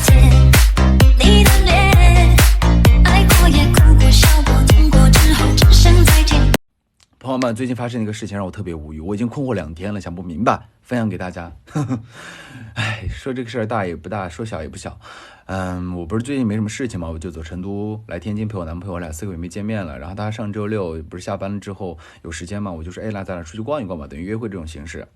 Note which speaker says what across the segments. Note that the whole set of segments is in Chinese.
Speaker 1: 次，你的脸，爱过也哭过笑过，痛过之后只剩再见。
Speaker 2: 朋友们，最近发生的一个事情让我特别无语，我已经困惑2天了，想不明白，分享给大家。哎，说这个事儿大也不大，说小也不小。我不是最近没什么事情嘛，我就走成都来天津陪我男朋友，我俩4个月没见面了。然后他上周六不是下班了之后有时间嘛，我就说，那咱俩出去逛一逛吧，等于约会这种形式。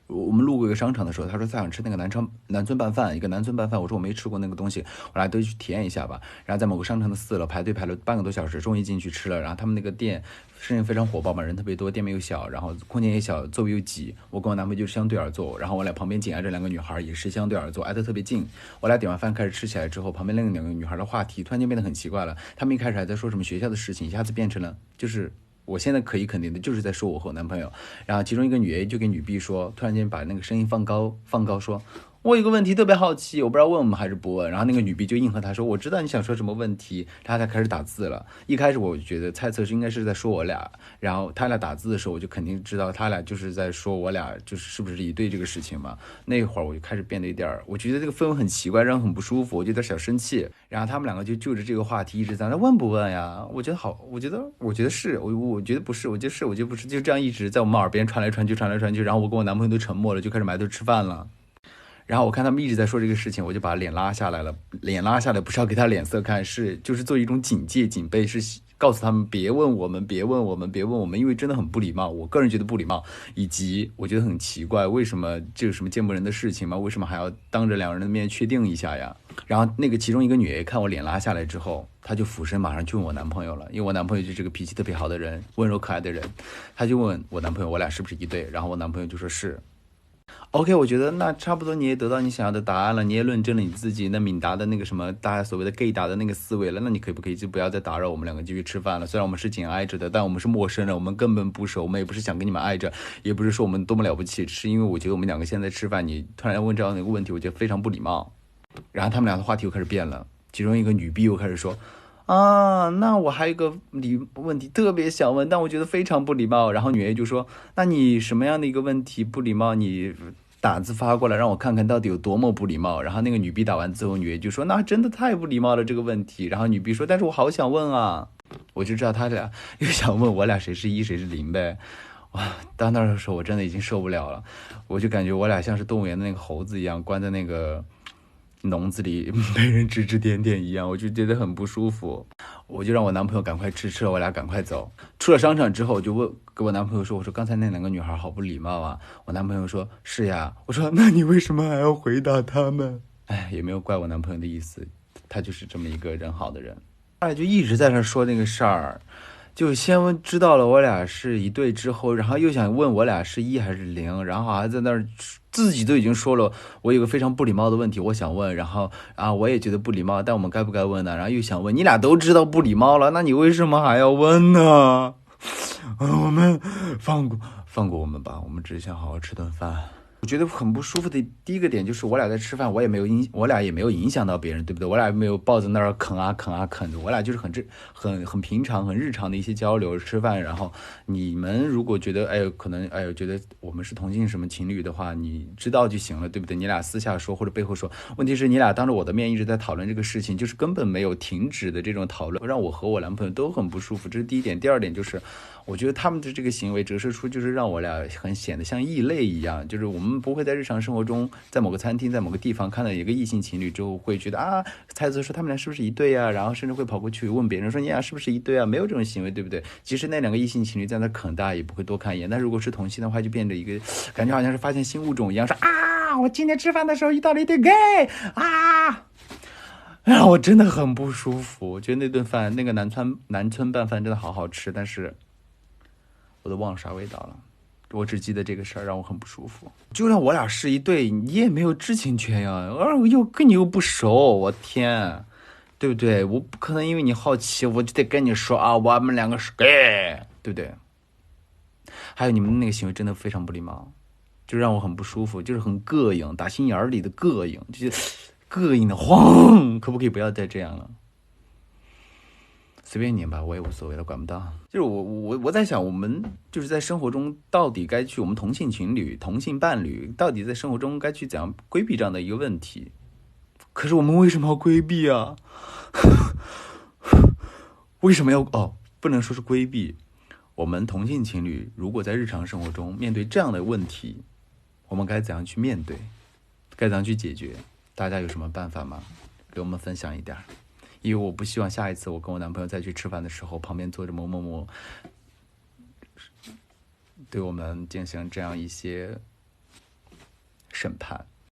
Speaker 2: 我们路过一个商场的时候，他说他想吃那个南村拌饭，一个南村拌饭。我说我没吃过那个东西，我俩都去体验一下吧。然后在某个商场的4楼排队排了半个多小时，终于进去吃了。然后他们那个店生意非常火爆嘛，人特别多，店面又小，然后空间也小，座位又挤。我跟我男朋友就是相对而坐，然后我俩旁边紧挨着2个女孩，也是相对而坐，挨得特别近。我俩点完饭开始吃起来之后，旁边那2个女孩的话题突然间变得很奇怪了。他们一开始还在说什么学校的事情，一下子变成了就是我现在可以肯定的就是在说我和我男朋友。然后其中一个女 A 就给女 B 说，突然间把那个声音放高说，我有个问题特别好奇，我不知道问我们还是不问。然后那个女 B 就应和他说，我知道你想说什么问题。他才开始打字了。一开始我觉得猜测是应该是在说我俩，然后他俩打字的时候，我就肯定知道他俩就是在说我俩是不是一对这个事情嘛。那会儿我就开始变得有点，我觉得这个氛围很奇怪，让人很不舒服，我就有点小生气。然后他们2个就着这个话题一直在那问不问呀？我觉得好，我觉得是，我觉得不是，我觉得是，我觉得不是，就这样一直在我们耳边传来传去。然后我跟我男朋友都沉默了，就开始埋头吃饭了。然后我看他们一直在说这个事情，我就把脸拉下来了。脸拉下来不是要给他脸色看，就是做一种警戒警备，是告诉他们别问我们，因为真的很不礼貌。我个人觉得不礼貌，以及我觉得很奇怪，为什么这有什么见不人的事情吗？为什么还要当着2人的面确定一下呀？然后那个其中一个女 A 看我脸拉下来之后，她就俯身马上去问我男朋友了，因为我男朋友就是个脾气特别好的人，温柔可爱的人。她就问我男朋友，我俩是不是一对？然后我男朋友就说是。OK， 我觉得那差不多你也得到你想要的答案了，你也论证了你自己那敏达的那个什么大家所谓的 gay 达的那个思维了，那你可不可以就不要再打扰我们2个继续吃饭了？虽然我们是紧挨着的，但我们是陌生人，我们根本不熟，我们也不是想跟你们挨着，也不是说我们多么了不起，是因为我觉得我们2个现在吃饭，你突然问这样的一个问题，我觉得非常不礼貌。然后他们俩的话题又开始变了，其中一个女 B 又开始说，那我还有一个问题特别想问，但我觉得非常不礼貌。然后女 A 就说，那你什么样的一个问题不礼貌？你打字发过来让我看看到底有多么不礼貌。然后那个女 B 打完之后，女 A 就说，那真的太不礼貌了这个问题。然后女 B 说，但是我好想问啊。我就知道他俩又想问我俩谁是1谁是0呗。哇，到那时候我真的已经受不了了，我就感觉我俩像是动物园的那个猴子一样，关在那个笼子里被人指指点点一样，我就觉得很不舒服。我就让我男朋友赶快吃了我俩赶快走。出了商场之后，我就跟我男朋友说，我说刚才那2个女孩好不礼貌啊。我男朋友说是呀。我说那你为什么还要回答他们？也没有怪我男朋友的意思，他就是这么一个人好的人。就一直在那说那个事儿，就先知道了我俩是一对之后，然后又想问我俩是1还是0，然后还在那儿自己都已经说了我有个非常不礼貌的问题我想问，然后我也觉得不礼貌，但我们该不该问呢？然后又想问，你俩都知道不礼貌了，那你为什么还要问呢？我们放过我们吧，我们只想好好吃顿饭。我觉得很不舒服的第一个点就是我俩在吃饭，我俩也没有影响到别人，对不对？我俩没有抱着那儿啃着，我俩就是很平常很日常的一些交流吃饭。然后你们如果觉得可能觉得我们是同性什么情侣的话，你知道就行了，对不对？你俩私下说或者背后说，问题是你俩当着我的面一直在讨论这个事情，就是根本没有停止的这种讨论，让我和我男朋友都很不舒服。这是第一点。第二点就是我觉得他们的这个行为折射出就是让我俩很显得像异类一样，就是我们不会在日常生活中在某个餐厅在某个地方看到一个异性情侣之后会觉得猜测说他们俩是不是一对啊，然后甚至会跑过去问别人说你俩是不是一对啊，没有这种行为，对不对？即使那2个异性情侣在那啃，大家也不会多看一眼。但如果是同性的话，就变成一个感觉好像是发现新物种一样，说我今天吃饭的时候遇到了一对 gay 然后我真的很不舒服。我觉得那顿饭那个南村拌饭真的好好吃，但是我都忘了啥味道了，我只记得这个事儿让我很不舒服。就让我俩是一对，你也没有知情权呀，又跟你又不熟，我天，对不对？我不可能因为你好奇我就得跟你说我们2个是 gay， 对不对？还有你们那个行为真的非常不礼貌，就让我很不舒服，就是很膈应，打心眼里的膈应，就是膈应的慌，可不可以不要再这样了？随便你吧，我也无所谓了，管不到。就是我在想，我们就是在生活中到底该去，我们同性情侣、同性伴侣到底在生活中该去怎样规避这样的一个问题？可是我们为什么要规避啊？为什么要不能说是规避。我们同性情侣如果在日常生活中面对这样的问题，我们该怎样去面对，该怎样去解决？大家有什么办法吗？给我们分享一点。因为我不希望下一次我跟我男朋友再去吃饭的时候，旁边坐着某某某对我们进行这样一些审判。